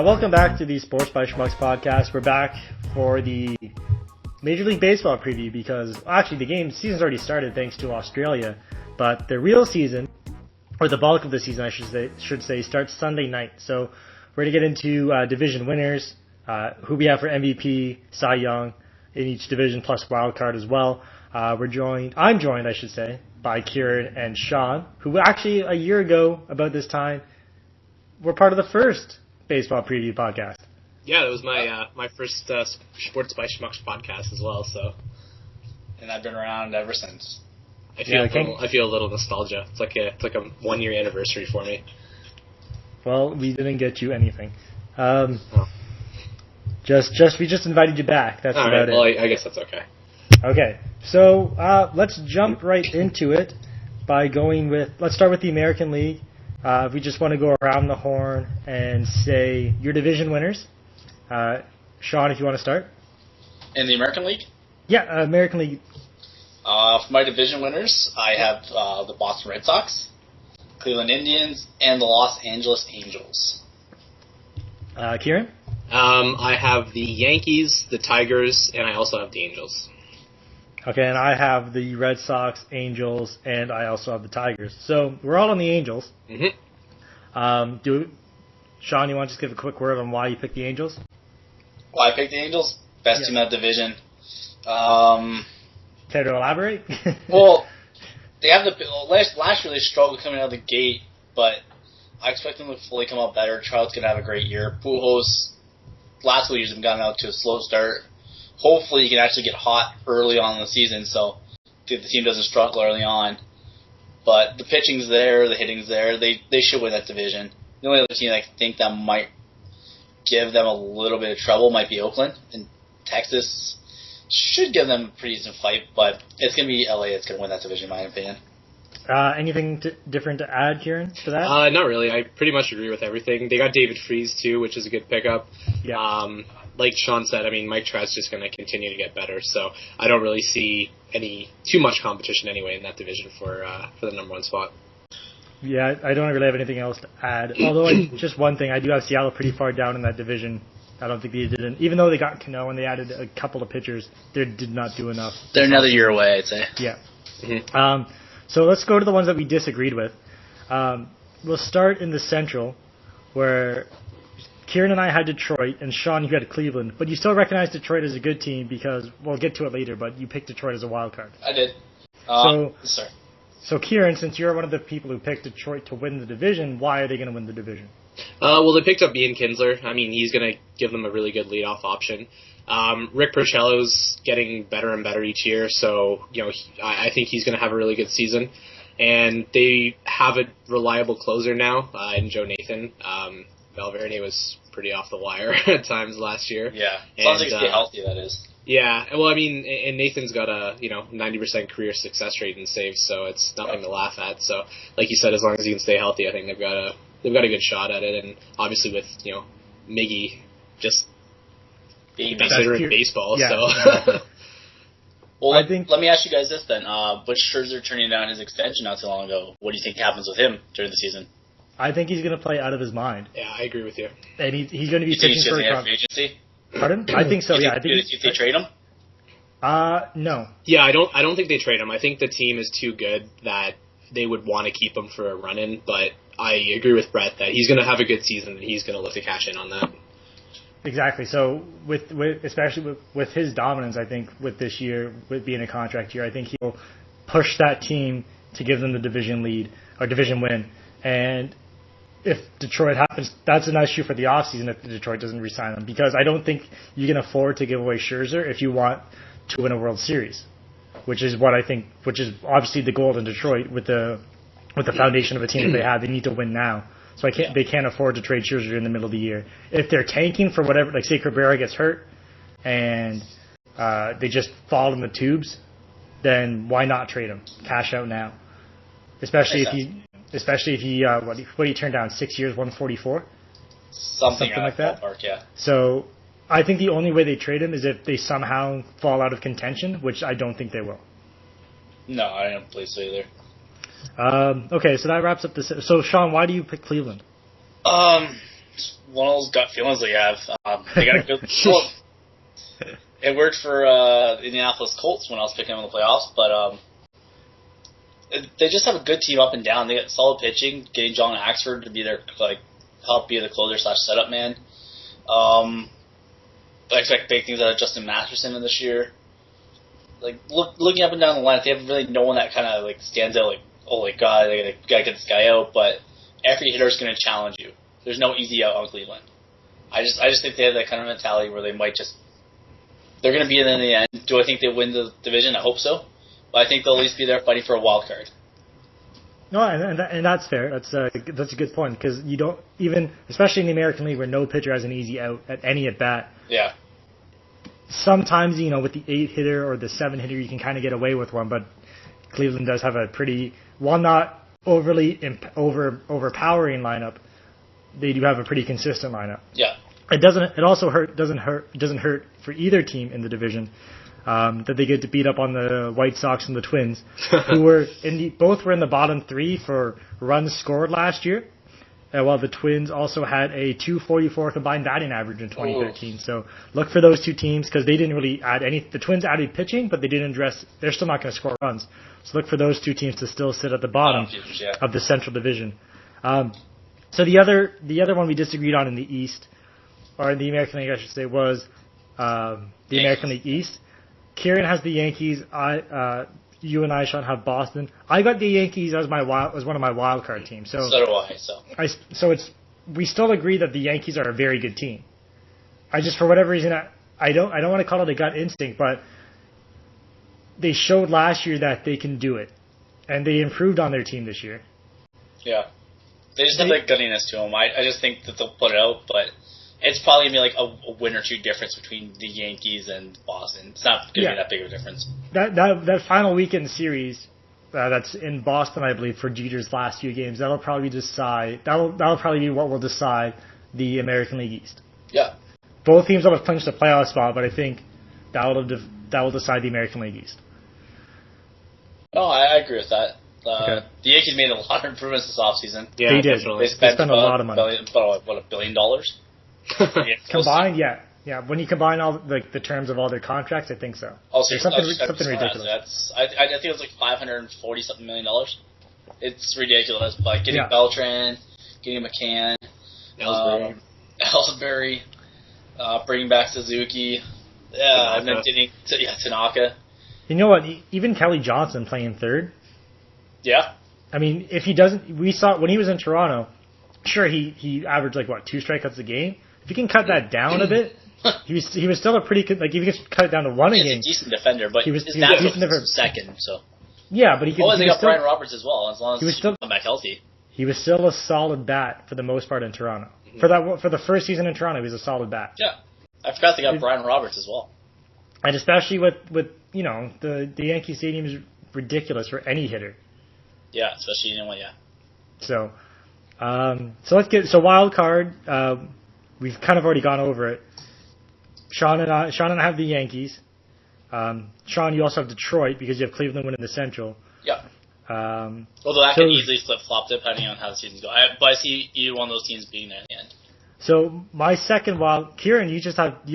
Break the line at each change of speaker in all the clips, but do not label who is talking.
Welcome back to the Sports by Schmucks podcast. We're back for the Major League Baseball preview because actually the season's already started thanks to Australia, but the real season, or the bulk of the season I should say, starts Sunday night. So we're going to get into division winners, who we have for MVP, Cy Young in each division, plus wild card as well. I'm joined, by Kieran and Sean, who actually a year ago about this time were part of the first baseball preview podcast.
Yeah, that was my first Sports by Schmucks podcast as well. So,
and I've been around ever since.
I feel a little nostalgia. It's like a 1 year anniversary for me.
Well, we didn't get you anything. We just invited you back. That's
all
about
right, well,
it.
I guess that's okay.
Okay, so let's jump right into it by let's start with the American League. We just want to go around the horn and say your division winners. Sean, if you want to start.
In the American League?
Yeah, American League.
For my division winners, I have the Boston Red Sox, Cleveland Indians, and the Los Angeles Angels.
Kieran?
I have the Yankees, the Tigers, and I also have the Angels.
Okay, and I have the Red Sox, Angels, and I also have the Tigers. So we're all on the Angels.
Mm-hmm.
Sean, you want to just give a quick word on why you picked the Angels?
Why I picked the Angels? Best team in that division.
Care to elaborate?
Well, they have last year they struggled coming out of the gate, but I expect them to fully come out better. Trout's going to have a great year. Pujols, last 2 years have gotten out to a slow start. Hopefully, he can actually get hot early on in the season, so the team doesn't struggle early on. But the pitching's there, the hitting's there. They should win that division. The only other team I think that might give them a little bit of trouble might be Oakland. And Texas should give them a pretty decent fight, but it's going to be LA that's going to win that division, in my opinion.
Anything different to add, Kieran, to that?
Not really. I pretty much agree with everything. They got David Freese, too, which is a good pickup.
Yeah.
Like Sean said, I mean, Mike Trout's just going to continue to get better, so I don't really see too much competition anyway in that division for the number one spot.
Yeah, I don't really have anything else to add. Although, just one thing, I do have Seattle pretty far down in that division. I don't think they did even though they got Cano and they added a couple of pitchers, they did not do enough.
They're another year away, I'd say.
Yeah.
Mm-hmm.
So let's go to the ones that we disagreed with. We'll start in the Central, where Kieran and I had Detroit, and Sean, you had Cleveland. But you still recognize Detroit as a good team because, we'll get to it later, but you picked Detroit as a wild card.
I did. Sorry.
So Kieran, since you're one of the people who picked Detroit to win the division, why are they going to win the division?
Well, they picked up Ian Kinsler. I mean, he's going to give them a really good leadoff option. Rick Porcello's getting better and better each year, so I think he's going to have a really good season. And they have a reliable closer now in Joe Nathan. Valverde was pretty off the wire at times last year.
Yeah, as long as he can stay healthy, that is.
Yeah, well, I mean, and Nathan's got a 90% career success rate in saves, so it's nothing to laugh at. So, like you said, as long as he can stay healthy, I think they've got a good shot at it. And obviously with Miggy just being considered baseball,
yeah.
so.
Well, let me ask you guys this then. With Scherzer turning down his extension not too long ago, what do you think happens with him during the season?
I think he's going to play out of his mind.
Yeah, I agree with you.
And he's going to be
pitching
for a
agency.
Pardon? I think so. Yeah, I think.
If they trade him?
No.
Yeah, I don't think they trade him. I think the team is too good that they would want to keep him for a run-in. But I agree with Brett that he's going to have a good season and he's going to look to cash in on that.
Exactly. So especially with his dominance, I think with this year, with being a contract year, I think he'll push that team to give them the division lead or division win. And if Detroit happens, that's an issue for the offseason if Detroit doesn't re-sign them, because I don't think you can afford to give away Scherzer if you want to win a World Series, which is obviously the goal in Detroit with the foundation of a team that they have. They need to win now. So they can't afford to trade Scherzer in the middle of the year. If they're tanking for whatever, like say Cabrera gets hurt and they just fall in the tubes, then why not trade him? Cash out now. Especially if he what did he turn down, 6 years, 144?
Something
like that.
Ballpark, yeah.
So I think the only way they trade him is if they somehow fall out of contention, which I don't think they will.
No, I don't believe so either.
Okay, so that wraps up this. So Sean, why do you pick Cleveland?
one of those gut feelings they have. They got a good look. It worked for the Indianapolis Colts when I was picking them in the playoffs, but they just have a good team up and down. They got solid pitching, getting John Axford to be their help be the closer / setup man. I expect big things out of Justin Masterson in this year. Looking up and down the line, they have really no one that kind of stands out. Oh my God, they gotta get this guy out. But every hitter is going to challenge you. There's no easy out on Cleveland. I just think they have that kind of mentality where they're going to be in the end. Do I think they win the division? I hope so. But I think they'll at least be there fighting for a wild card.
No, and that's fair. That's a good point because you don't especially in the American League where no pitcher has an easy out at any at bat.
Yeah.
Sometimes with the 8-hitter or the 7-hitter you can kind of get away with one, but Cleveland does have a pretty not overly overpowering lineup. They do have a pretty consistent lineup.
Yeah.
It also doesn't hurt for either team in the division. That they get to beat up on the White Sox and the Twins, who both were in the bottom 3 for runs scored last year, while the Twins also had a .244 combined batting average in 2013. Ooh. So look for those two teams because they didn't really add any. The Twins added pitching, but they didn't address. They're still not going to score runs. So look for those two teams to still sit at the bottom of the Central Division. So the other one we disagreed on in the East, or in the American League, I should say, was the American League East. Kieran has the Yankees. You and I, Sean, have Boston. I got the Yankees as one of my wild card teams. So
do I.
So we still agree that the Yankees are a very good team. I just for whatever reason I don't want to call it a gut instinct, but they showed last year that they can do it, and they improved on their team this year.
Yeah, they just have that guttiness to them. I just think that they'll put it out, but. It's probably going to be a win or two difference between the Yankees and Boston. It's not going to be that big of a difference.
That final weekend series that's in Boston, I believe, for Jeter's last few games, that'll probably be what will decide the American League East.
Yeah.
Both teams will have clinched a playoff spot, but I think that will decide the American League East.
Oh, I agree with that.
Okay.
The Yankees made a lot of improvements this offseason.
Yeah, they did.
They spent
a lot of money.
$1 billion?
Combined, yeah. When you combine all the terms of all their contracts, I think so.
Also,
something ridiculous.
I think it was $540-something million. It's ridiculous. But getting Beltran, getting McCann, Ellsbury, bringing back Suzuki, and then getting Tanaka.
You know what? Even Kelly Johnson playing third. Yeah. I mean, if he doesn't, we saw when he was in Toronto. Sure, he averaged 2 strikeouts a game. If you can cut that down a bit, he was still a pretty good. If you could cut it down to 1 a game,
he's a decent defender, but
his
second. So
yeah, but he could.
They got Brian Roberts as well, as long as he come back healthy.
He was still a solid bat for the most part in Toronto. Mm-hmm. For the first season in Toronto, he was a solid bat.
Yeah, I forgot they got Brian Roberts as well.
And especially with the Yankee Stadium is ridiculous for any hitter.
Yeah, especially
So. So wild card. We've kind of already gone over it. Sean and I have the Yankees. Sean, you also have Detroit because you have Cleveland winning the Central.
Yeah. Although that can easily flip-flop depending on how the seasons go. But I see either one of those teams being there at the end.
So my second Kieran, you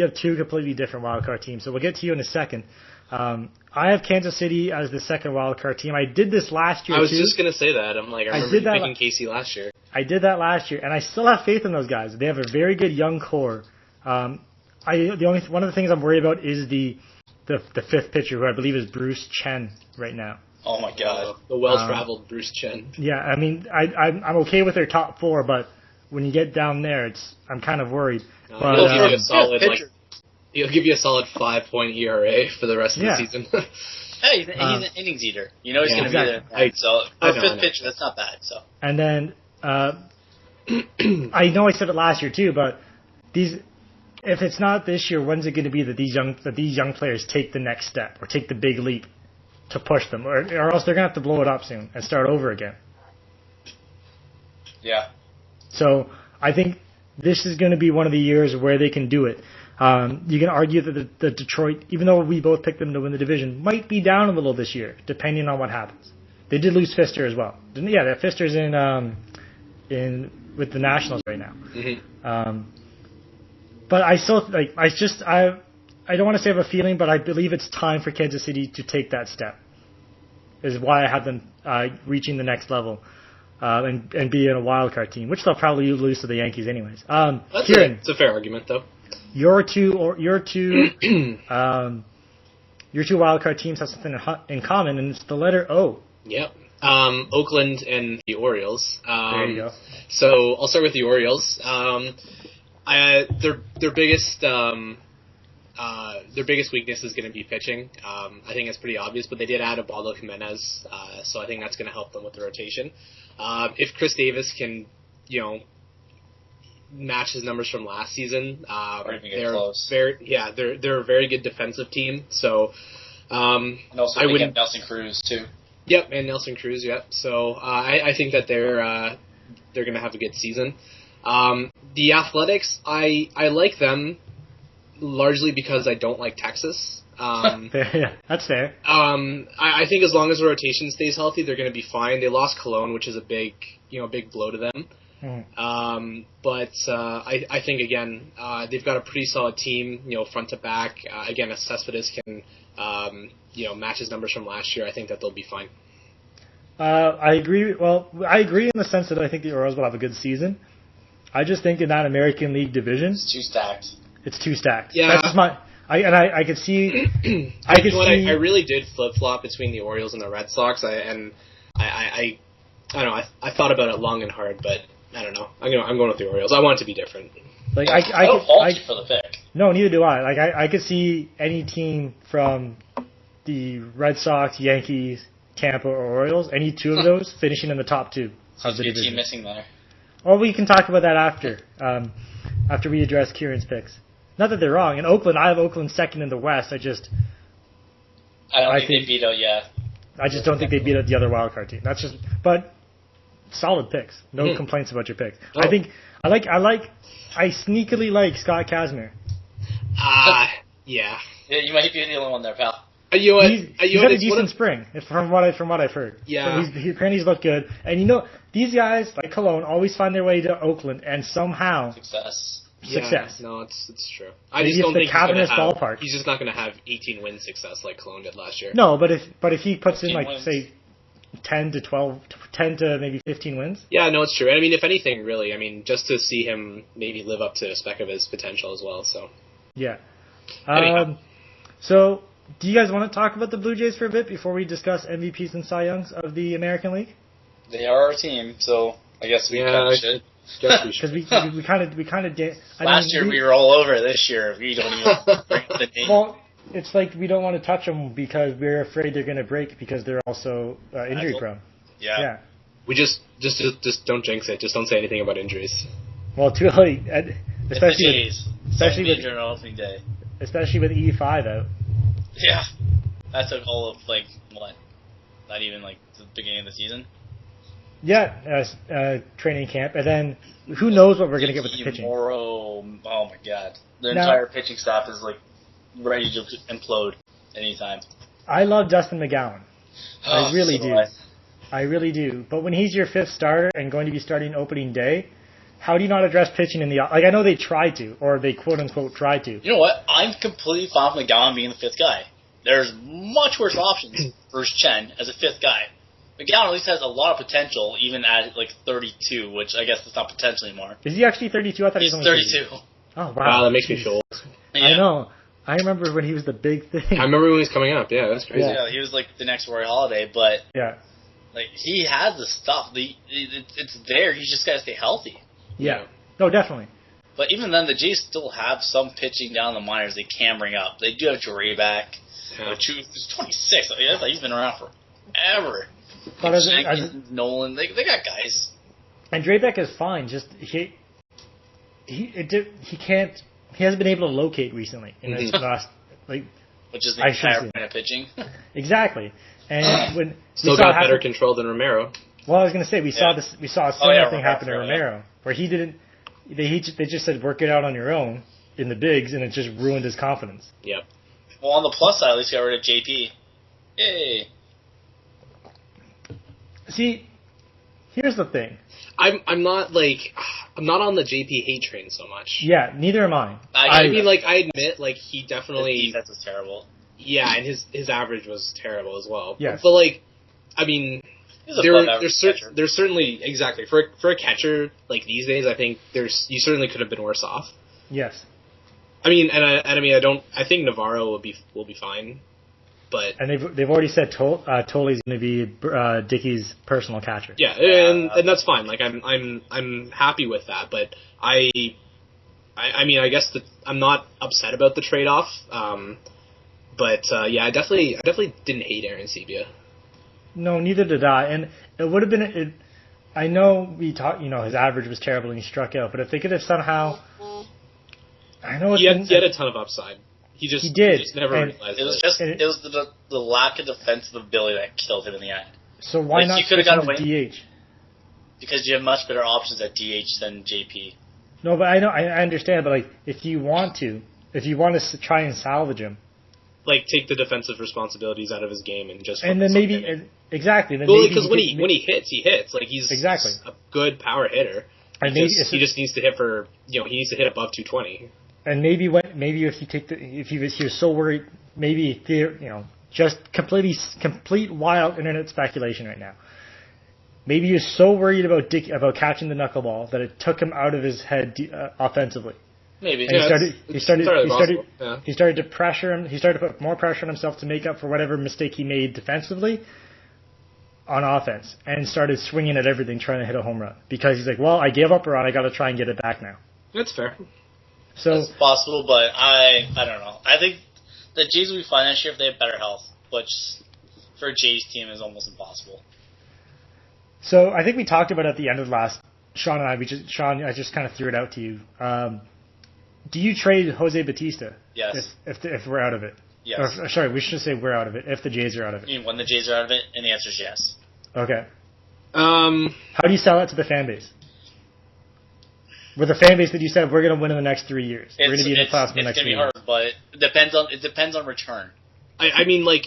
have 2 completely different wild card teams. So we'll get to you in a second. I have Kansas City as the second wild card team. I did this last year.
I was just going to say that. I remember picking Casey last year.
I did that last year, and I still have faith in those guys. They have a very good young core. One of the things I'm worried about is the 5th pitcher, who I believe is Bruce Chen right now.
Oh my God,
the well-traveled Bruce Chen.
Yeah, I mean, I'm okay with their top 4, but when you get down there, I'm kind of worried.
He'll give you a solid 5-point ERA for the rest of the season.
Hey, he's an innings eater. He's going to be there. So for 5th pitcher, that's not bad. So.
And then I know I said it last year too, but if it's not this year, when's it going to be that these young players take the next step or take the big leap to push them, or else they're going to have to blow it up soon and start over again.
Yeah.
So I think this is going to be one of the years where they can do it. You can argue that the Detroit, even though we both picked them to win the division, might be down a little this year, depending on what happens. They did lose Fister as well. Yeah, that Fister's in with the Nationals right now. Mm-hmm. But I still I don't want to say I have a feeling, but I believe it's time for Kansas City to take that step. Is why I have them reaching the next level and be in a wild card team, which they'll probably lose to the Yankees anyways. Kieran,
It's a fair argument, though.
your two wild card teams have something in common, and it's the letter O.
Yep. Oakland and the Orioles.
There you go.
So I'll start with the Orioles. Their biggest weakness is going to be pitching. I think it's pretty obvious, but they did add Ubaldo Jimenez, so I think that's going to help them with the rotation. If Chris Davis can, match his numbers from last season, they're close. They're a very good defensive team. So
and also I would Nelson Cruz too.
Yep, and Nelson Cruz. Yep. So I think that they're going to have a good season. The Athletics, I like them largely because I don't like Texas.
Yeah, that's fair.
I think as long as the rotation stays healthy, they're going to be fine. They lost Cologne, which is a big blow to them. But I think again they've got a pretty solid team, front to back. Again, if Cespedes can match his numbers from last year, I think that they'll be fine.
I agree. Well, I agree in the sense that I think the Orioles will have a good season. I just think in that American League division,
it's too stacked.
It's too stacked.
Yeah,
that's just my. I could see.
I really did flip flop between the Orioles and the Red Sox. I don't know. I thought about it long and hard, but I don't know. I'm going with the Orioles. I want it to be different.
Like
I don't fault you for the pick.
No, neither do I. Like I could see any team from the Red Sox, Yankees, Tampa, or Orioles, any two of those finishing in the top two of the division.
Team missing there.
Or we can talk about that after we address Kieran's picks. Not that they're wrong. In Oakland, I have Oakland second in the West. I don't think
they beat out. Yeah.
I just don't think they beat out the other wild card team. That's just. But solid picks. No complaints about your picks. Oh. I sneakily like Scott Kazmir.
Yeah.
Yeah, you might be the only one there, pal.
He's had a decent spring, from what I've heard.
Yeah.
So he's looked good, and these guys like Cologne always find their way to Oakland, and somehow
success.
Yeah, no, it's true. I
Maybe
just don't think
ballpark.
He's just not going to have 18 win success like Cologne did last year.
No, but if he puts in
wins.
say 10 to maybe 15 wins.
Yeah, no, it's true. I mean, if anything, really, just to see him maybe live up to a speck of his potential as well. So
yeah. So, do you guys want to talk about the Blue Jays for a bit before we discuss MVPs and Cy Youngs of the American League?
They are our team, so I guess we kind of should.
Because we kind of did.
Last year we were all over. This year we don't even break the name.
Well, it's like we don't want to touch them because we're afraid they're going to break because they're also injury prone.
Yeah.
We just don't jinx it. Just don't say anything about injuries.
Well, too late, especially with E5 out.
Yeah, that took all of what? Not even the beginning of the season.
Yeah, training camp, and then who knows what we're going to get with the pitching.
Morrow, oh my God, the entire pitching staff is ready to implode anytime. I love
Dustin McGowan. I really do. I really do. But when he's your fifth starter and going to be starting opening day, how do you not address pitching in the I know they try to, or they quote unquote try to.
You know what? I'm completely fine with McGowan being the fifth guy. There's much worse options for Chen as a fifth guy. McGowan at least has a lot of potential, even at 32, which I guess is not potential anymore.
Is he actually 32? I thought he was only
32.
Oh,
wow, that makes me feel old.
Yeah.
I know. I remember when he was the big thing.
I remember when he was coming up. Yeah, that's crazy.
Yeah, he was the next Roy Halladay, but
yeah,
he has the stuff. It's there. He's just got to stay healthy.
Yeah. No, definitely.
But even then, the Jays still have some pitching down the minors they can bring up. They do have Jarre back. Yeah. He's 26. I thought he's been around forever. But Nolan, they got guys.
And Drabeck is fine. Just he hasn't been able to locate recently in his last
which is the entire point of pitching.
Exactly. And when
still got better control than Romero.
Well, I was going to say we saw a similar thing happen to Romero, where he didn't. They just said work it out on your own in the bigs, and it just ruined his confidence.
Yep.
Well, on the plus side, at least got rid of JP. Yay.
See, here's the thing.
I'm not not on the JP hate train so much.
Yeah, neither am I.
I mean, like, I admit, like, he definitely...
His defense was terrible.
Yeah, and his average was terrible as well.
Yes.
But, like, I mean, there's certainly, exactly, for a catcher, like, these days, I think you certainly could have been worse off.
Yes.
I mean, I think Navarro will be fine, but...
And they've already said Toley's going to be Dickey's personal catcher.
Yeah, and that's fine. Like, I'm happy with that, but I mean, I guess I'm not upset about the trade-off, but yeah, I definitely didn't hate Aaron Sebia.
No, neither did I, and it would have been... I know we talked, his average was terrible and he struck out, but if they could have somehow... I know
he had a ton of upside. He just never realized
it. It was the lack of defensive ability that killed him in the end.
So why not switch him to DH?
Because you have much better options at DH than JP.
No, but I understand. But like, if you want to try and salvage him,
like take the defensive responsibilities out of his game and just
then maybe exactly. Then
because when he hits, like he's
exactly
a good power hitter. And he just needs to hit for he needs to hit above 220.
And maybe if he was so worried, maybe just complete wild internet speculation right now. Maybe he was so worried about catching the knuckleball that it took him out of his head offensively.
Maybe
and he started to pressure him. He started to put more pressure on himself to make up for whatever mistake he made defensively on offense, and started swinging at everything, trying to hit a home run because he's like, well, I gave up a run, I got to try and get it back now.
That's fair.
So it's possible, but I don't know. I think the Jays will be fine this year if they have better health, which for a Jays team is almost impossible.
So I think we talked about it at the end of Sean and I. I just kind of threw it out to you. Do you trade Jose Bautista?
Yes.
If we're out of it.
Yes.
Or, sorry, we should say we're out of it. If the Jays are out of it.
You mean when the Jays are out of it, and the answer is yes.
Okay. How do you sell that to the fan base? With the fan base that you said we're going to win in the next 3 years, we're going to be in the playoffs in the next 3 years.
It's going to be hard, but it depends on return.
I mean, like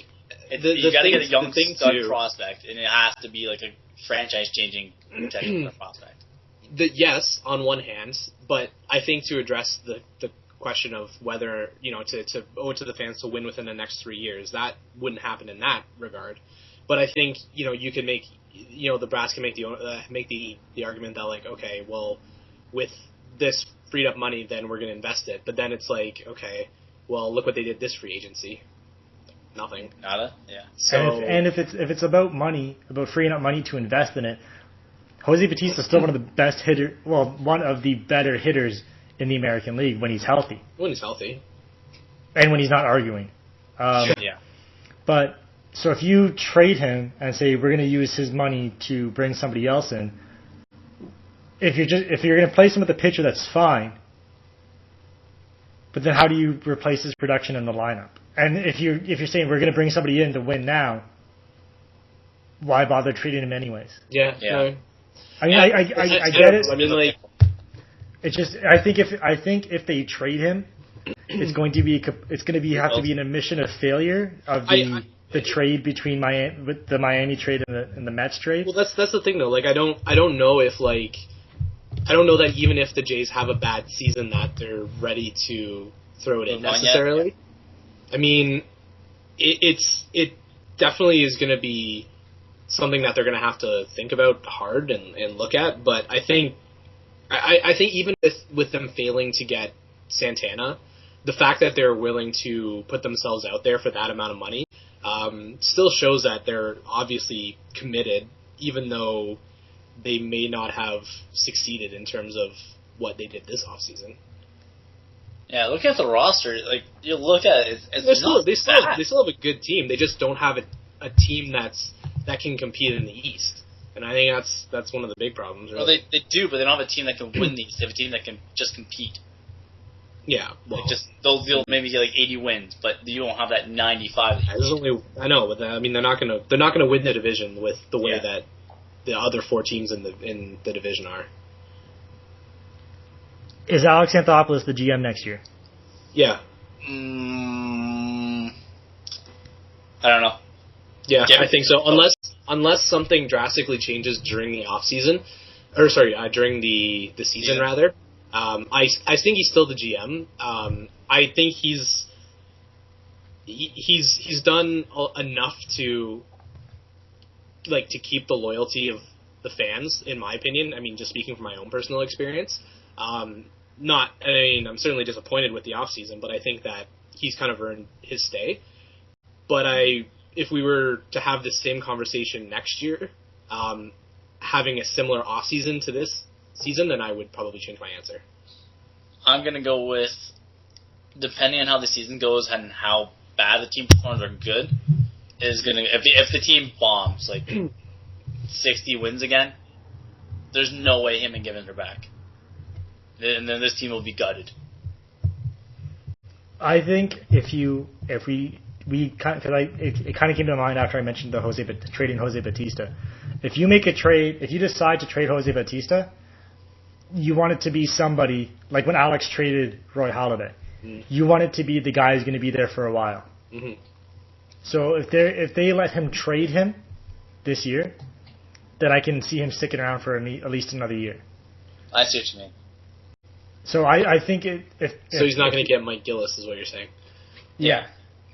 you got to get a young stud prospect, and it has to be like a franchise-changing potential prospect.
Yes, on one hand, but I think to address the question of whether to owe it to the fans to win within the next 3 years, that wouldn't happen in that regard. But I think you can make the brass can make the argument that like, okay, well, with this freed up money, then we're going to invest it. But then it's like, okay, well, look what they did this free agency. Nothing.
Nada. Yeah.
So if it's about money, about freeing up money to invest in it, Jose Bautista is still one of the best hitter. Well, one of the better hitters in the American League when he's healthy.
When he's healthy.
And when he's not arguing.
Yeah.
But so if you trade him and say we're going to use his money to bring somebody else in, if you're going to place him with a pitcher, that's fine. But then how do you replace his production in the lineup? And if you're saying we're going to bring somebody in to win now, why bother treating him anyways?
Yeah.
Yeah.
I mean, I get it.
I mean, like,
it's just I think if they trade him, it's going to have to be an admission of failure of the trade between the Miami trade and the Mets trade.
Well, that's the thing though. Like, I don't know if I don't know that even if the Jays have a bad season that they're ready to throw it in necessarily. I mean, it definitely is going to be something that they're going to have to think about hard and look at. But I think even with them failing to get Santana, the fact that they're willing to put themselves out there for that amount of money still shows that they're obviously committed, even though they may not have succeeded in terms of what they did this offseason.
Yeah, look at the roster. Like, you look at it, they still
have a good team. They just don't have a team that can compete in the East. And I think that's one of the big problems. Really.
Well, they do, but they don't have a team that can win the East. They have a team that can just compete.
Yeah, well,
like they'll maybe get like 80 wins, but you won't have that 95.
I know, but I mean they're not gonna win the division with the way that the other 4 teams in the division are.
Is Alex Anthopoulos the GM next year?
Yeah.
I don't know.
Yeah, I think so. Unless something drastically changes during the off season, during the season rather. I think he's still the GM. I think he's done enough to keep the loyalty of the fans, in my opinion. I mean, just speaking from my own personal experience. I'm certainly disappointed with the offseason, but I think that he's kind of earned his stay. But if we were to have the same conversation next year, having a similar offseason to this season, then I would probably change my answer.
I'm going to go with, depending on how the season goes and how bad the team performs or good, is going to, if the team bombs, 60 wins again, there's no way him and Gibbons are back. And then this team will be gutted.
I think it kind of came to mind after I mentioned trading Jose Batista. If you make a trade, if you decide to trade Jose Batista, you want it to be somebody like when Alex traded Roy Halladay. You want it to be the guy who's going to be there for a while. Mm-hmm. So if they let him trade him this year, then I can see him sticking around for at least another year.
I see what you mean.
So I think
so he's not going to get Mike Gillis, is what you're saying.
Yeah.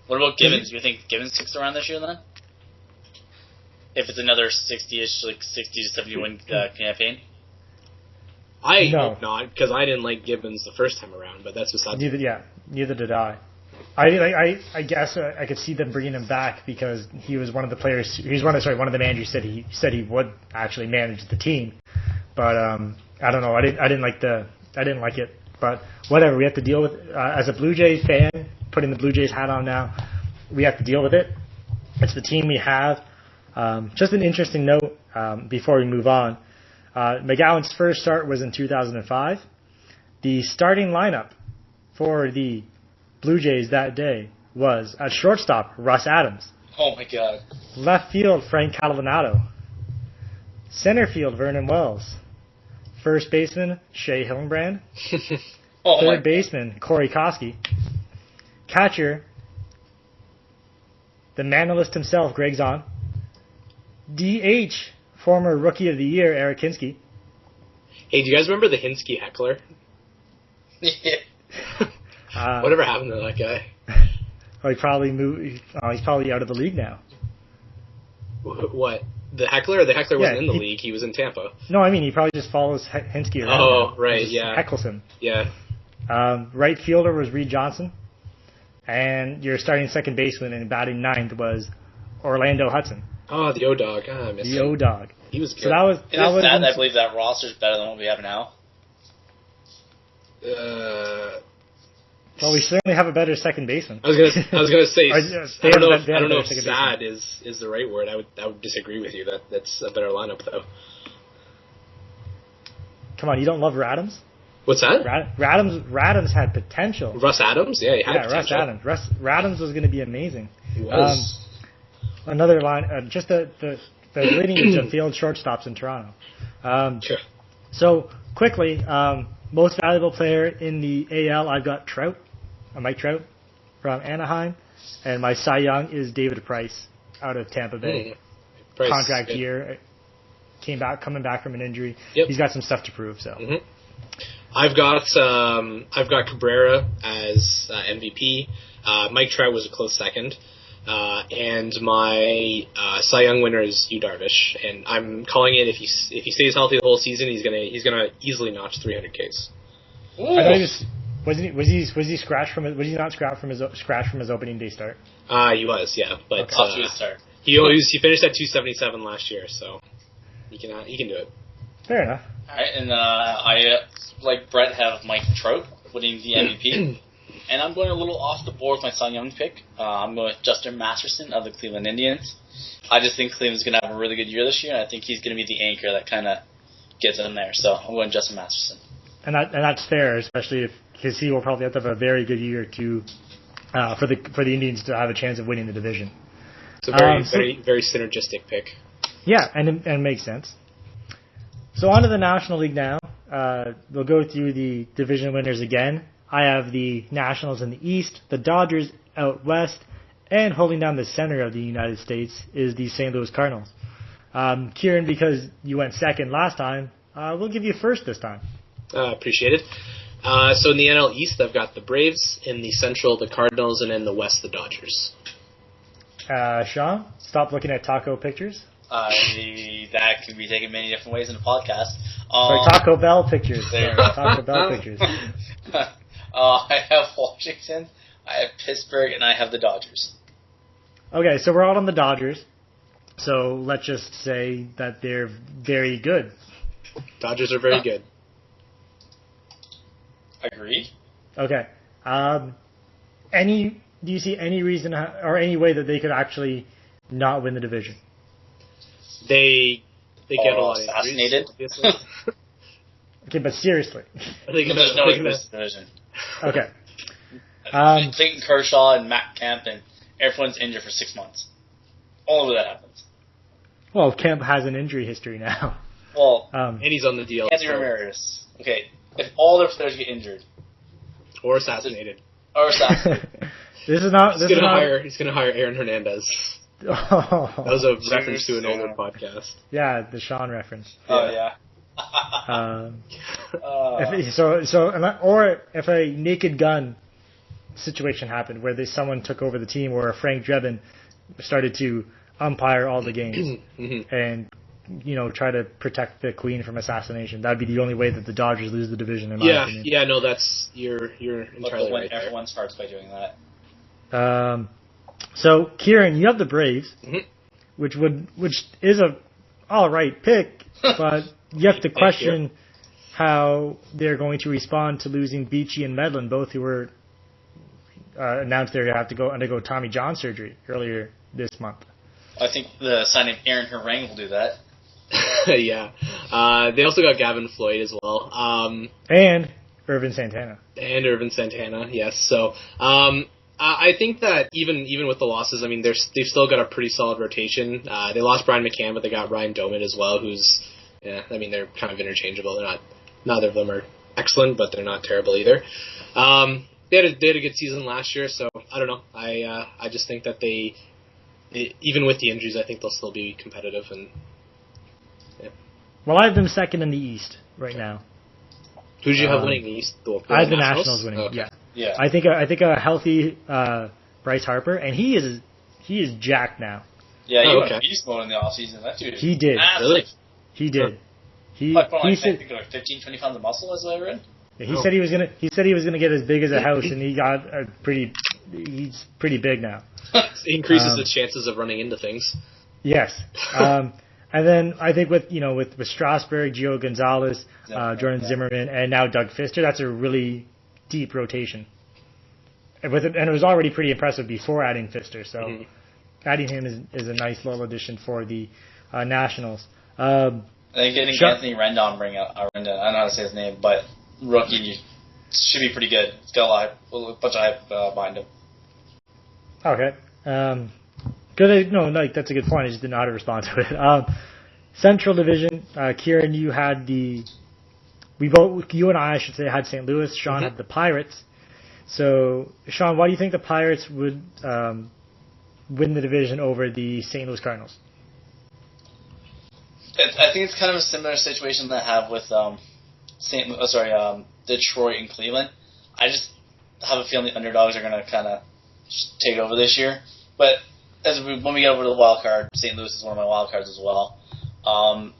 What about Gibbons? Do you think Gibbons sticks around this year then? If it's another 60-ish, 60 to 70 win campaign?
I hope not, because I didn't like Gibbons the first time around, but that's besides.
Neither did I. I guess I could see them bringing him back because he was one of the players. He was one of the managers said he would actually manage the team, but I don't know. I didn't like it, but whatever. We have to deal with as a Blue Jays fan, putting the Blue Jays hat on now. We have to deal with it. It's the team we have. Just an interesting note before we move on. McGowan's first start was in 2005. The starting lineup for the Blue Jays that day was at shortstop, Russ Adams.
Oh, my God.
Left field, Frank Catalanato. Center field, Vernon Wells. First baseman, Shea Hillenbrand. Third baseman, Corey Koski. Catcher, the manalist himself, Greg Zahn. DH, former Rookie of the Year, Eric Hinsky.
Hey, do you guys remember the Hinsky heckler? Whatever happened to that guy?
He probably moved. He's probably out of the league now.
What? The heckler? The heckler wasn't in the league. He was in Tampa.
No, I mean, he probably just follows Hinsky around.
Oh, right, yeah.
Heckles him.
Yeah.
Right fielder was Reed Johnson. And your starting second baseman and batting ninth was Orlando Hudson.
Oh, the O-Dog. I missed him.
The O-Dog.
He was good.
So that was
I believe that roster's better than what we have now.
Well,
we certainly have a better second baseman.
I was gonna say. I don't know if
sad
sad is the right word. I would disagree with you. That's a better lineup though.
Come on, you don't love Radams?
What's that?
Radams had potential.
Russ Adams? Yeah, he had potential.
Russ Adams. Radams was going to be amazing.
He was.
Another line, just the lineage of field shortstops in Toronto.
Sure.
So, quickly, most valuable player in the AL, I've got Mike Trout from Anaheim, and my Cy Young is David Price out of Tampa Bay.
Price,
contract year, coming back from an injury.
Yep.
He's got some stuff to prove. So.
Mm-hmm. I've got Cabrera as MVP. Mike Trout was a close second. And my Cy Young winner is Yu Darvish, and I'm calling it if he stays healthy the whole season, he's gonna easily notch 300 Ks.
Was he scratched from it? Was he not scratched from his opening day start?
He was, yeah, but
off to a start.
He finished at 277 last year, so he can do it.
Fair enough.
All right, and I like Brett have Mike Trout winning the MVP. And I'm going a little off the board with my Cy Young pick. I'm going with Justin Masterson of the Cleveland Indians. I just think Cleveland's going to have a really good year this year, and I think he's going to be the anchor that kind of gets them there. So I'm going Justin Masterson. And
that's fair, especially because he will probably have to have a very good year for the Indians to have a chance of winning the division.
It's a very synergistic pick.
Yeah, and it makes sense. So on to the National League now. We'll go through the division winners again. I have the Nationals in the East, the Dodgers out West, and holding down the center of the United States is the St. Louis Cardinals. Kieran, because you went second last time, We'll give you first this time.
Appreciate it. So in the NL East, I've got the Braves. In the Central, the Cardinals. And in the West, the Dodgers.
Sean, stop looking at taco pictures.
That could be taken many different ways in the podcast.
Sorry, Taco Bell pictures. Taco Bell pictures.
I have Washington, I have Pittsburgh, and I have the Dodgers.
Okay, so we're all on the Dodgers. So let's just say that they're very good.
Dodgers are very good.
Agreed.
Okay. Do you see any reason or any way that they could actually not win the division?
They get a lot of
assassinated.
Okay, but seriously.
There's no way to miss the division.
Okay.
Clayton Kershaw and Matt Kemp and everyone's injured for 6 months. Only when that happens.
Well, Kemp has an injury history now.
Well,
and he's on the DL.
Anthony Ramirez. Okay, if all their players get injured
or assassinated,
this is not.
He's gonna hire Aaron Hernandez.
Oh,
that was a reference to an older podcast.
Yeah, the Sean reference.
Oh yeah.
If a Naked Gun situation happened where someone took over the team, or Frank Drebin started to umpire all the games and try to protect the Queen from assassination, that'd be the only way that the Dodgers lose the division. In my opinion.
Yeah, no, that's you're entirely right.
Everyone starts by doing that.
So Kieran, you have the Braves, which is a all right pick, but you have to question how they're going to respond to losing Beachy and Medlin, both who were announced they have to undergo Tommy John surgery earlier this month.
I think the signing of Aaron Harang will do that.
Yeah. They also got Gavin Floyd as well.
And Irvin Santana.
Yes. So I think that even with the losses, I mean, they've still got a pretty solid rotation. They lost Brian McCann, but they got Ryan Doman as well, who's, I mean, they're kind of interchangeable. Neither of them are excellent, but they're not terrible either. They had a good season last year, so I don't know. I just think that they even with the injuries, I think they'll still be competitive. And yeah.
Well, I have them second in the East right now.
Who do you have winning the East?
I have the Nationals winning. Okay. Yeah. I think a healthy Bryce Harper, and he is jacked now.
Yeah, he went beast mode in the offseason. That dude.
He did.
Really?
He did.
He said 15, 20 pounds of muscle, as I read.
Yeah, he said he was gonna get as big as a house, and he got he's pretty big now.
It increases the chances of running into things.
Yes. And then I think with Strasburg, Gio Gonzalez, Jordan Zimmerman, and now Doug Fister, that's a really deep rotation. And it was already pretty impressive before adding Fister, so adding him is a nice little addition for the Nationals.
I think getting Anthony Rendon I don't know how to say his name, but rookie should be pretty good. It's got a bunch of hype behind him.
Okay. That's a good point. I just didn't know how to respond to it. Central Division, Kieran, you had you and I should say, had St. Louis. Sean had the Pirates. So, Sean, why do you think the Pirates would win the division over the St. Louis Cardinals?
I think it's kind of a similar situation that I have with Detroit and Cleveland. I just have a feeling the underdogs are going to kind of take over this year. But when we get over to the wild card, St. Louis is one of my wild cards as well.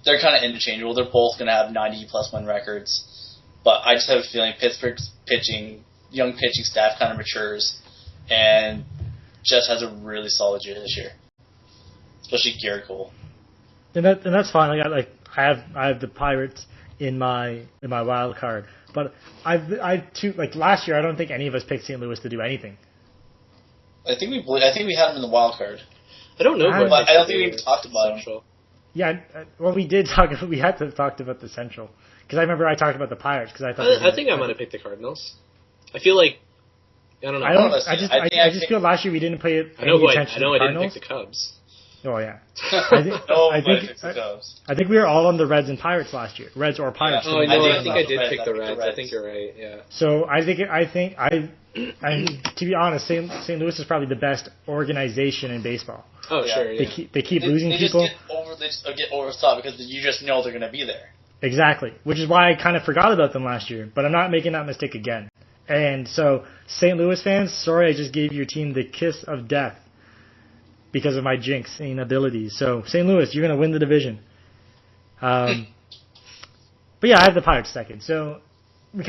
They're kind of interchangeable. They're both going to have 90-plus win records. But I just have a feeling Pittsburgh's young pitching staff kind of matures and just has a really solid year this year, especially Garrett Cole.
And that's fine. I have the Pirates in my wild card, but last year I don't think any of us picked St. Louis to do anything.
I think we had them in the wild card.
I don't know,
but I don't think we even talked about them.
Yeah, well, we did talk. We had to talk about the Central because I remember I talked about the Pirates because I thought.
I think I might have picked the Cardinals. I feel like I don't know.
I just feel last year we didn't pay it.
I didn't pick the Cubs.
Oh yeah. I think we were all on the Reds and Pirates last year. Reds or Pirates.
Yeah. Oh, I think I did pick the Reds. I think you're right. Yeah.
So I think to be honest, St. Louis is probably the best organization in baseball.
Oh yeah. Sure. Yeah.
They keep losing people.
They just get overthought because you just know they're going to be there.
Exactly, which is why I kind of forgot about them last year, but I'm not making that mistake again. And so, St. Louis fans, sorry I just gave your team the kiss of death because of my jinxing abilities. So, St. Louis, you're going to win the division. But yeah, I have the Pirates second. So, we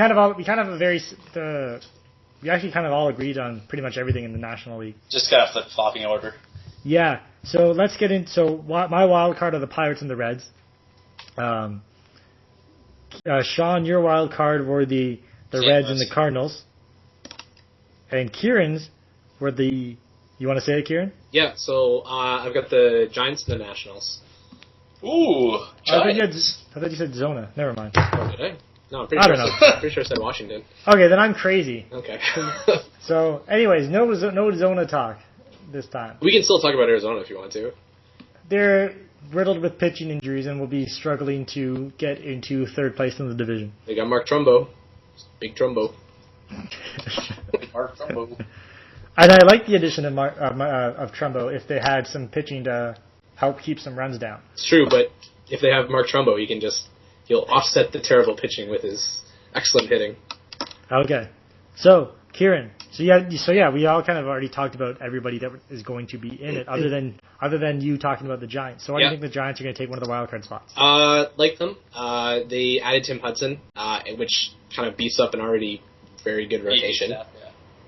actually kind of all agreed on pretty much everything in the National League.
Just kind of flip-flopping order.
Yeah, so let's get into, so my wild card are the Pirates and the Reds. Sean, your wild card were the Reds and the Cardinals. And Kieran's were the... You want to say it, Kieran?
Yeah, so I've got the Giants and the Nationals.
Ooh, Giants.
I thought you said Zona. Never mind.
Oh, did I? No, I'm pretty sure I said Washington.
Okay, then I'm crazy.
Okay.
So, anyways, no Zona talk this time.
We can still talk about Arizona if you want to.
They're riddled with pitching injuries and will be struggling to get into third place in the division.
They got Mark Trumbo. Big Trumbo.
Mark Trumbo.
And I like the addition of Trumbo if they had some pitching to help keep some runs down.
It's true, but if they have Mark Trumbo, he'll offset the terrible pitching with his excellent hitting.
Okay. So, Kieran, we all kind of already talked about everybody that is going to be in it, other than you talking about the Giants. So why do you think the Giants are going to take one of the wild card spots?
Like them. They added Tim Hudson, which kind of beefs up an already very good rotation.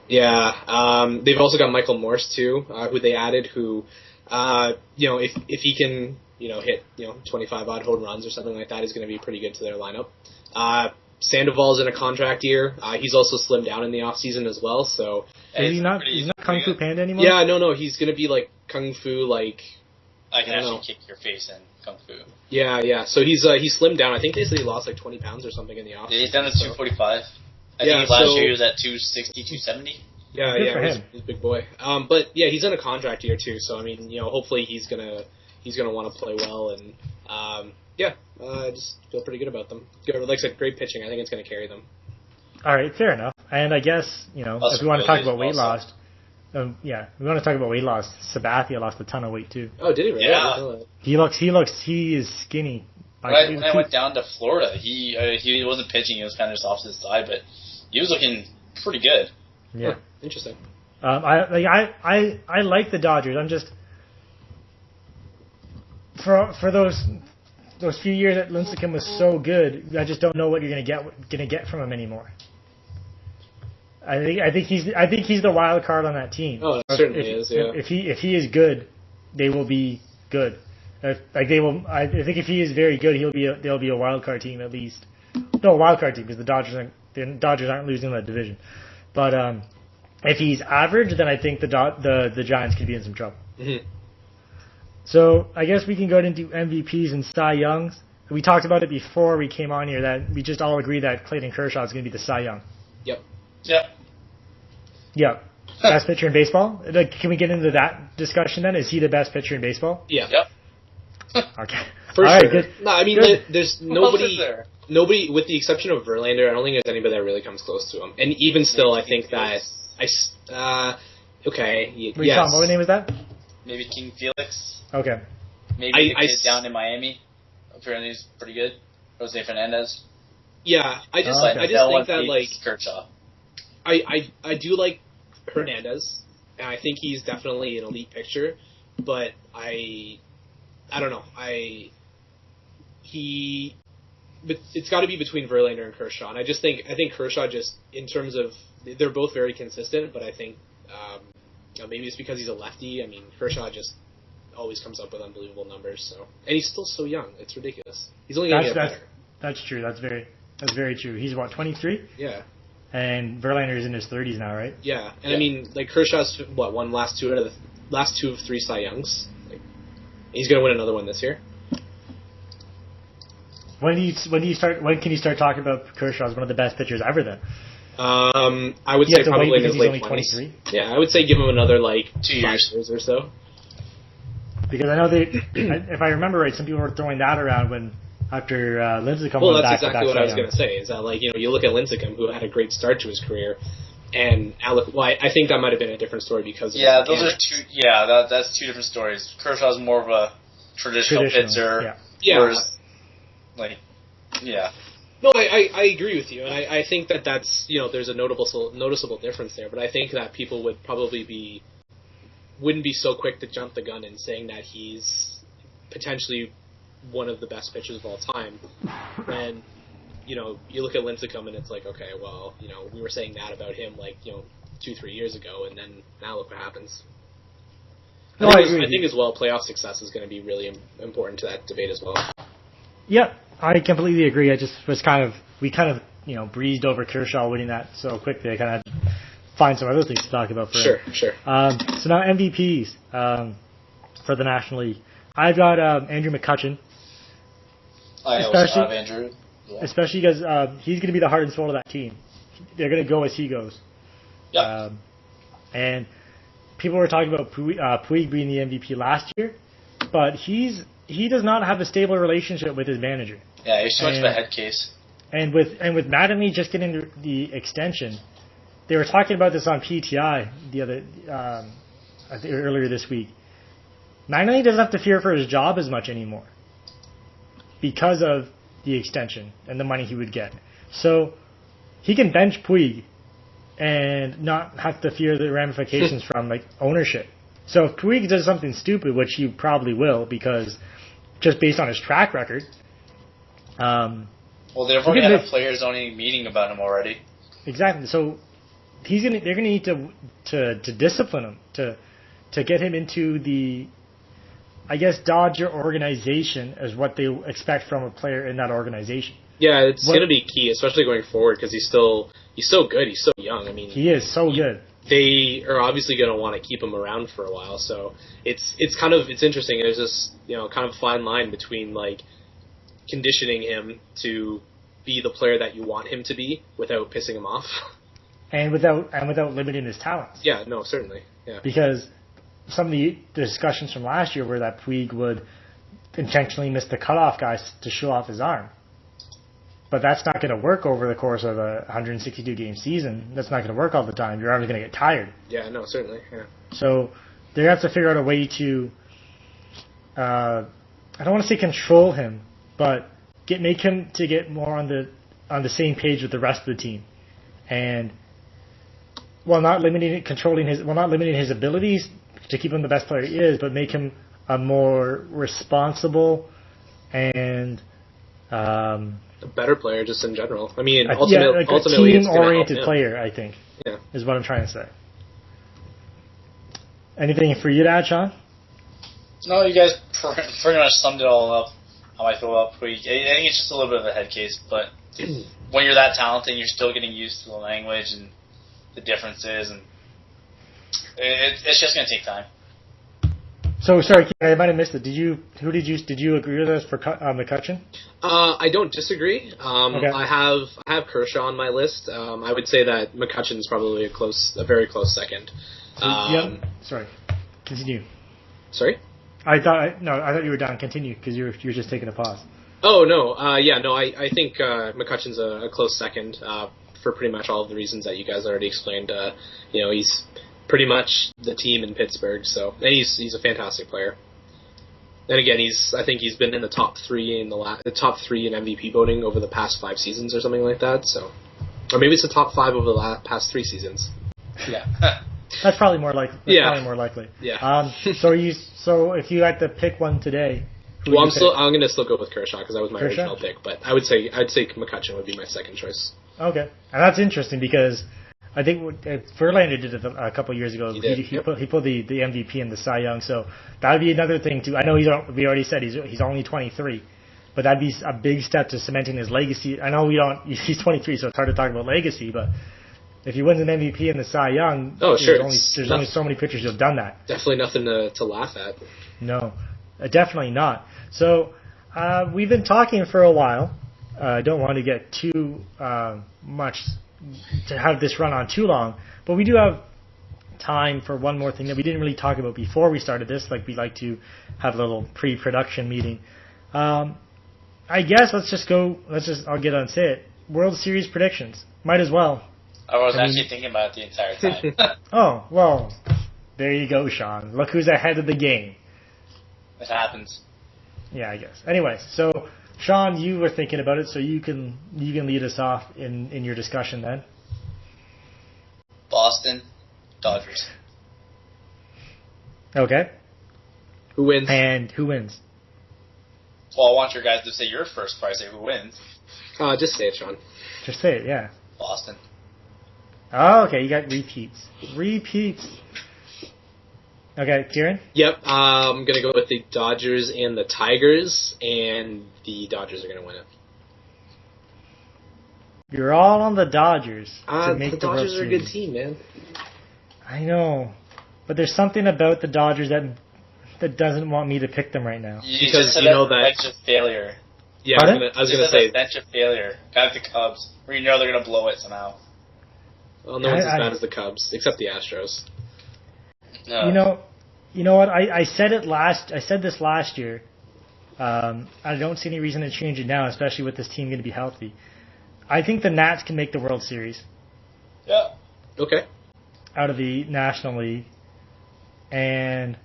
Yeah. They've also got Michael Morse too, who they added, who, if he can, hit 25 odd home runs or something like that, is going to be pretty good to their lineup. Sandoval's in a contract year. He's also slimmed down in the off season as well. So
he's not Kung Fu Panda anymore.
Yeah, no, he's going to be like Kung Fu, like
I can actually kick your face in Kung Fu.
Yeah. So he's slimmed down. I think they said he lost like 20 pounds or something in the off.
Yeah, he's down to 245. I think last year he was at 260, 270.
Yeah, he's a big boy. But yeah, he's in a contract year too. So I mean, hopefully he's gonna want to play well, and I just feel pretty good about them. Like I said, great pitching. I think it's gonna carry them. All
right, fair enough. And I guess if we want to talk about weight loss, we want to talk about weight loss. Sabathia lost a ton of weight too.
Oh, did he really?
Yeah.
He is skinny.
When I went down to Florida, he wasn't pitching. He was kind of just off to the side, but he was looking pretty good.
Yeah,
interesting.
I like the Dodgers. I'm just for those few years that Lincecum was so good, I just don't know what you're gonna get from him anymore. I think he's the wild card on that team.
Oh, that certainly is. Yeah.
If he is good, they will be good. I think if he is very good, they'll be a wild card team at least. No, a wild card team because the Dodgers aren't losing that division. But if he's average, then I think the Giants could be in some trouble.
Mm-hmm.
So I guess we can go into MVPs and Cy Youngs. We talked about it before we came on here that we just all agree that Clayton Kershaw is going to be the Cy Young.
Yep.
Best pitcher in baseball? Can we get into that discussion then? Is he the best pitcher in baseball?
Yeah.
Yep.
Okay.
For
all
sure.
Right, good.
No, I mean,
good.
There's nobody, with the exception of Verlander, I don't think there's anybody that really comes close to him. And even still, I think that okay.
Yes.
Yes.
What name was that?
Maybe King Felix.
Okay.
Maybe the kid down in Miami. Apparently he's pretty good. Jose Fernandez.
Yeah, I just think that like
Kershaw.
I do like Hernandez, and I think he's definitely an elite pitcher, but I don't know. But it's got to be between Verlander and Kershaw, and I think Kershaw just in terms of they're both very consistent, but I think maybe it's because he's a lefty. I mean, Kershaw just always comes up with unbelievable numbers. So, and he's still so young; it's ridiculous. He's only going to get better.
That's true. That's very true. He's 23?
Yeah. And
Verlander's in his 30s now, right?
Yeah. And I mean, like Kershaw's won last two of three Cy Youngs. Like, he's going to win another one this year.
When can you start talking about Kershaw as one of the best pitchers ever then?
I would say probably in his late 20s. 23? Yeah, I would say give him another 2 years or so.
Because I know if I remember right, some people were throwing that around when after Lincecum.
Well, that's exactly what I was going to say. Is that you look at Lincecum, who had a great start to his career, and Alec. Well, I think that might have been a different story because of
those are two. Yeah, that's two different stories. Kershaw's more of a traditional pitcher.
Yeah.
Whereas, Yeah.
No, I agree with you, and I think that's there's a noticeable difference there. But I think that people wouldn't be so quick to jump the gun in saying that he's potentially one of the best pitchers of all time. When you look at Lincecum and it's like, okay, well, we were saying that about him 2-3 years ago, and then now look what happens. I think as well, playoff success is going to be really important to that debate as well.
Yep, I completely agree. I just was we breezed over Kershaw winning that so quickly. I kind of had to find some other things to talk about for him.
Sure.
So now MVPs for the National League. I've got Andrew McCutchen.
I also have Andrew. Yeah.
Especially because he's going to be the heart and soul of that team. They're going to go as he goes.
Yep.
And people were talking about Puig being the MVP last year, but he does not have a stable relationship with his manager.
Yeah, he's too much of a head case.
And with Mattingly just getting the extension, they were talking about this on PTI I think earlier this week. Mattingly doesn't have to fear for his job as much anymore because of the extension and the money he would get. So he can bench Puig and not have to fear the ramifications from ownership. So if Puig does something stupid, which he probably will, because just based on his track record.
Well, they've already had a players only meeting about him already.
Exactly. So they're gonna need to discipline him to get him into the, I guess, Dodger organization is what they expect from a player in that organization.
Yeah, it's going to be key, especially going forward, because he's so good. He's so young. I mean,
he is so good.
They are obviously going to want to keep him around for a while. So it's interesting. There's this kind of fine line between conditioning him to be the player that you want him to be without pissing him off,
and without limiting his talents.
Yeah, no, certainly. Yeah,
because some of the discussions from last year were that Puig would intentionally miss the cutoff guys to show off his arm. But that's not going to work over the course of a 162-game season. That's not going to work all the time. Your arm's going to get tired.
Yeah, no, certainly. Yeah.
So they have to figure out a way to, I don't want to say control him, but make him to get more on the same page with the rest of the team, and while not limiting his abilities to keep him the best player he is, but make him a more responsible and
a better player just in general. I mean,
ultimately,
a
team-oriented player, I think, is what I'm trying to say. Anything for you to add, Sean?
No, you guys pretty much summed it all up. How I feel about Puig. I think it's just a little bit of a head case, but when you're that talented, you're still getting used to the language and the differences, and it's just going to take time.
So sorry, I might have missed it. Did you agree with us for McCutchen?
I don't disagree.
Okay.
I have Kershaw on my list. I would say that McCutchen is probably a very close second.
Sorry. Continue.
Sorry?
I thought you were done. Continue, because you were just taking a pause.
Oh no, I think McCutchen's a close second for pretty much all of the reasons that you guys already explained. He's pretty much the team in Pittsburgh, and he's a fantastic player. And again, I think he's been in the top three in MVP voting over the past 5 seasons or something like that. So, or maybe it's the top 5 over the past 3 seasons.
Yeah.
That's probably more likely. Probably more likely.
Yeah.
So if you had to pick one today,
I'm going to still go with Kershaw because that was my original pick. But I'd say McCutchen would be my second choice.
Okay, and that's interesting because I think Verlander did it a couple of years ago. He put the MVP in the Cy Young, so that would be another thing too. I know we already said he's only 23, but that'd be a big step to cementing his legacy. I know he's 23, so it's hard to talk about legacy, but if he wins an MVP in the Cy Young, there's only so many pitchers who've done that.
Definitely nothing to laugh at.
No, definitely not. So we've been talking for a while. I don't want to get too much to have this run on too long, but we do have time for one more thing that we didn't really talk about before we started this. We like to have a little pre-production meeting. I guess I'll get on and say it. World Series predictions. Might as well.
I was actually thinking about it the entire time.
Oh, well, there you go, Sean. Look who's ahead of the game.
It happens.
Yeah, I guess. Anyway, so Sean, you were thinking about it, so you can lead us off in your discussion then.
Boston, Dodgers.
Okay.
Who wins?
And who wins?
Well, I want your guys to say your first before I say who wins.
Just say it, Sean.
Just say it, yeah.
Boston.
Oh, okay, you got repeats. Repeats. Okay, Kieran?
Yep, I'm going to go with the Dodgers and the Tigers, and the Dodgers are going to win it.
You're all on the Dodgers to make
the
the World
Dodgers are a good
Series.
team, man.
I know, but there's something about the Dodgers that doesn't want me to pick them right now.
You
Because
just said
you know
that
that-
bench of failure.
Yeah,
Pardon?
I was going to say,
bench of failure. Kind of the Cubs, where you know they're going to blow it somehow.
well, no one's as bad as the Cubs, except the Astros.
No.
You know what? I said this last year. I don't see any reason to change it now, especially with this team going to be healthy. I think the Nats can make the World Series
Yeah.
Okay.
out of the National League, and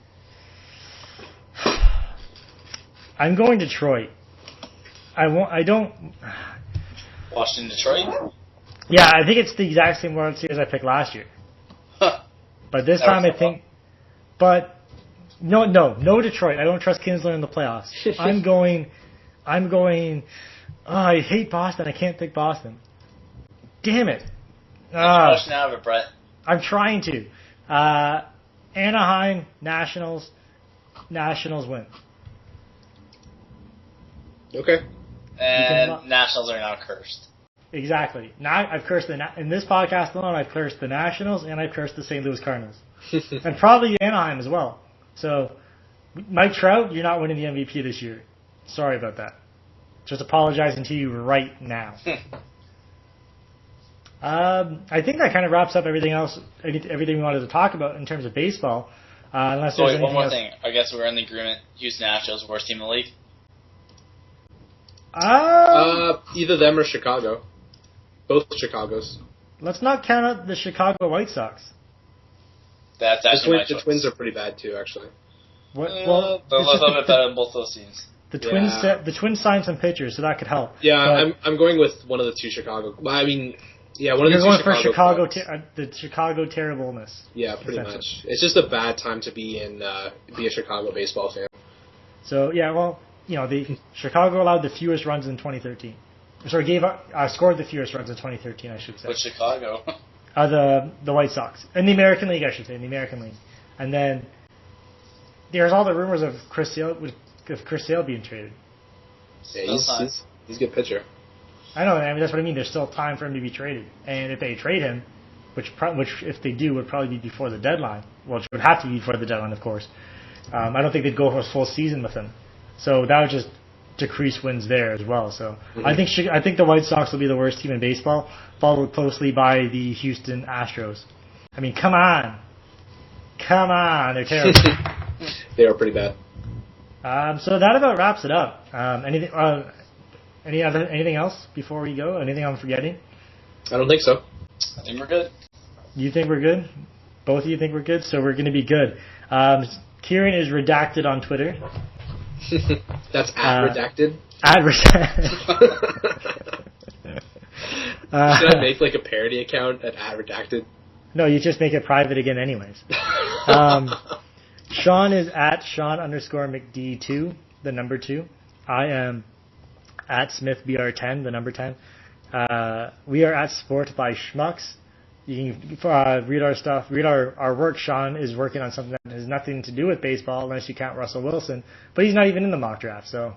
I'm going Detroit.
Washington, Detroit.
Yeah, I think it's the exact same World Series I picked last year.
Huh.
But this
Never
time I
thought
think, but no Detroit. I don't trust Kinsler in the playoffs. I'm going. Oh, I hate Boston. I can't pick Boston. Damn it.
Question out of it, Brett.
I'm trying to. Anaheim Nationals win.
Okay.
And Nationals are now cursed.
Exactly. Now I've cursed in this podcast alone. I've cursed the Nationals and I've cursed the St. Louis Cardinals, and probably Anaheim as well. So, Mike Trout, you're not winning the MVP this year. Sorry about that. Just apologizing to you right now. I think that kind of wraps up everything else, everything we wanted to talk about in terms of baseball. Unless
So
there's
wait, one
anything
more
else.
thing. I guess we're in the agreement. Houston Astros, worst team in the league.
Either them or Chicago. Both Chicagos.
Let's not count out the Chicago White Sox.
That's actually my
The
choice.
Twins are pretty bad too, actually.
What,
They're
well,
a little bit better than both those teams.
the Twins.
Yeah.
The Twins signed some pitchers, so that could help.
Yeah,
But
I'm going with one of the two Chicago. Well, I mean, yeah, one of
you're
the two
going for
Chicago.
the Chicago terribleness.
Yeah, pretty
essentially.
much. It's just a bad time to be a Chicago baseball fan.
So yeah, well, the Chicago allowed the fewest runs in 2013. Sorry, scored the fewest runs in 2013, I should say.
With Chicago.
The White Sox in the American League, I should say, in the American League. And then there's all the rumors of Chris Sale being traded.
Yeah, he's a good pitcher.
I know, I mean that's what I mean. There's still time for him to be traded, and if they trade him, which if they do would probably be before the deadline. Well, it would have to be before the deadline, of course. I don't think they'd go for a full season with him, so that would just decrease wins there as well. So I think the White Sox will be the worst team in baseball, followed closely by the Houston Astros. I mean, come on, they're terrible.
They are pretty bad.
So that about wraps it up. Anything else before we go? Anything I'm forgetting?
I don't think so.
I think we're good.
You think we're good? Both of you think we're good? So we're going to be good. Kieran is redacted on Twitter.
That's at redacted.
At redacted.
Should I make like a parody account at redacted?
No, you just make it private again anyways. Sean is at Sean_McD2, the number 2. I am at SmithBR10, the number 10. We are at Sport by Schmucks. You can read our stuff, read our work. Sean is working on something that has nothing to do with baseball unless you count Russell Wilson, but he's not even in the mock draft, so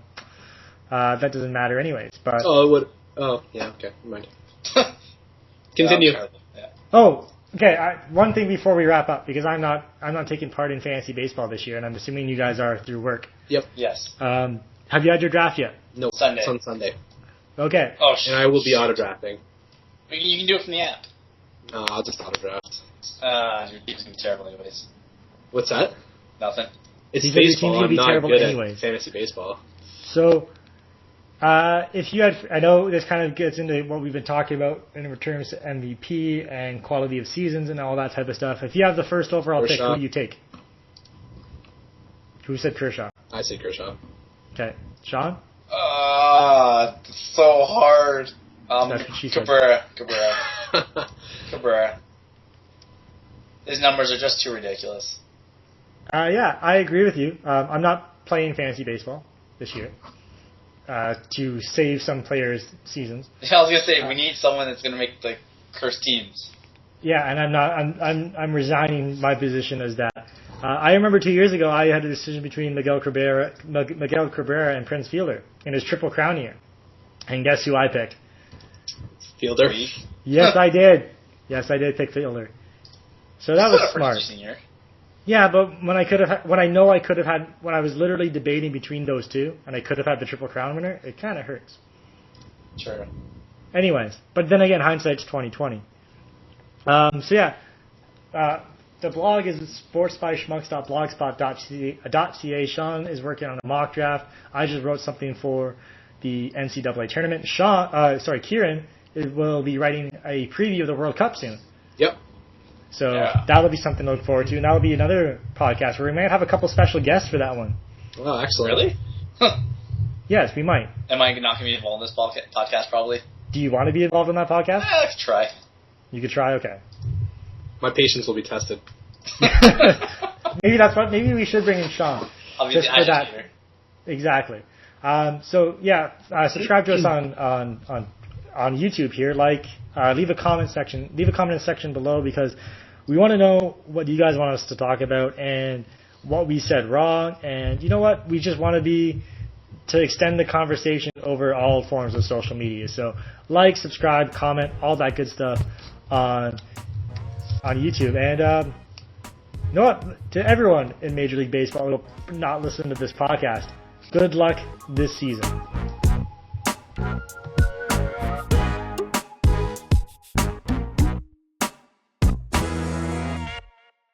that doesn't matter anyways. But
it would. Oh, yeah, okay, never mind. Continue.
Yeah.
Oh, okay. One thing before we wrap up, because I'm not taking part in fantasy baseball this year, and I'm assuming you guys are through work.
Yep.
Yes.
Have you had your draft yet?
No,
Sunday.
It's on Sunday.
Okay.
Oh, shit.
And I will be auto-drafting.
You can do it from the app.
I'll just auto-draft.
Your team's going to be terrible anyways.
What's that?
Nothing.
It's
Because your team's
baseball.
gonna
I'm
be
not
terrible
good
anyways.
at fantasy baseball.
So, if you had, I know this kind of gets into what we've been talking about in terms of MVP and quality of seasons and all that type of stuff. If you have the first overall pick,
Kershaw.
who do you take? Who said Kershaw?
I say Kershaw.
Okay. Sean?
It's so hard.
That's what she said.
Cabrera. His numbers are just too ridiculous.
Yeah, I agree with you. I'm not playing fantasy baseball this year to save some players' seasons.
I was gonna say we need someone that's gonna make the cursed teams.
Yeah, and I'm not. I'm resigning my position as that. I remember 2 years ago I had a decision between Miguel Cabrera and Prince Fielder in his Triple Crown year, and guess who I picked?
Fielder.
Yes, I did. Yes, I did pick Fielder. So that was smart. Yeah, but when I was literally debating between those two, and I could have had the Triple Crown winner, it kind of hurts.
Sure.
Anyways, but then again, hindsight's 20/20. The blog is sportsbyschmucks.blogspot.ca. Sean is working on a mock draft. I just wrote something for the NCAA tournament. Kieran will be writing a preview of the World Cup soon.
Yep.
So that'll be something to look forward to, and that'll be another podcast where we might have a couple special guests for that one.
Oh, excellent.
Really? Huh.
Yes, we might.
Am I not going to be involved in this podcast, probably?
Do you want to be involved in that podcast?
I could try.
You could try, okay.
My patience will be tested.
Maybe we should bring in Sean.
I'll be
just
the
for that.
agitator.
Exactly. Subscribe to us on YouTube here. Leave a comment section below, because we want to know what you guys want us to talk about and what we said wrong. And you know what? We just want to extend the conversation over all forms of social media. So subscribe, comment, all that good stuff on YouTube. And you know what? To everyone in Major League Baseball who will not listen to this podcast, good luck this season.